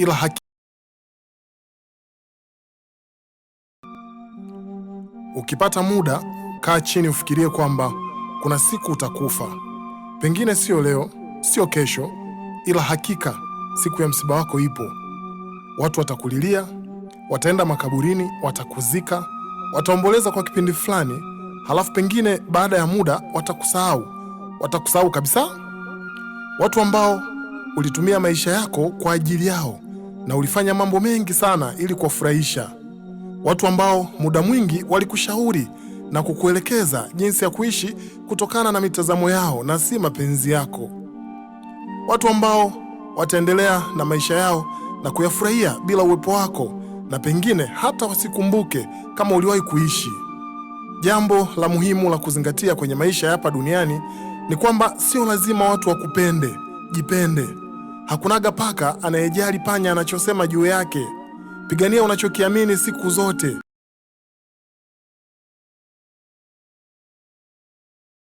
ila ukipata muda, kaa chini ufikirie kwamba kuna siku utakufa. Pengine sio leo, sio kesho, ila hakika siku ya msiba wako ipo. Watu watakulilia, wataenda makaburini, watakuzika, wataomboleza kwa kipindi fulani, halafu pengine baada ya muda watakusahau kabisa. Watu ambao ulitumia maisha yako kwa ajili yao na ulifanya mambo mengi sana ili kuwafurahisha. Watu ambao muda mwingi walikushauri na kukuelekeza jinsi ya kuishi kutokana na mitazamo yao na si mapenzi yako. Watu ambao wataendelea na maisha yao na kuyafurahia bila uwepo wako, na pengine hata wasikumbuke kama uliwahi kuishi. Jambo la muhimu la kuzingatia kwenye maisha ya hapa duniani ni kwamba sio lazima watu wakupende. Jipende. Hakunaga paka anayejali panya anachosema juu yake. Pigania unachokiamini siku zote.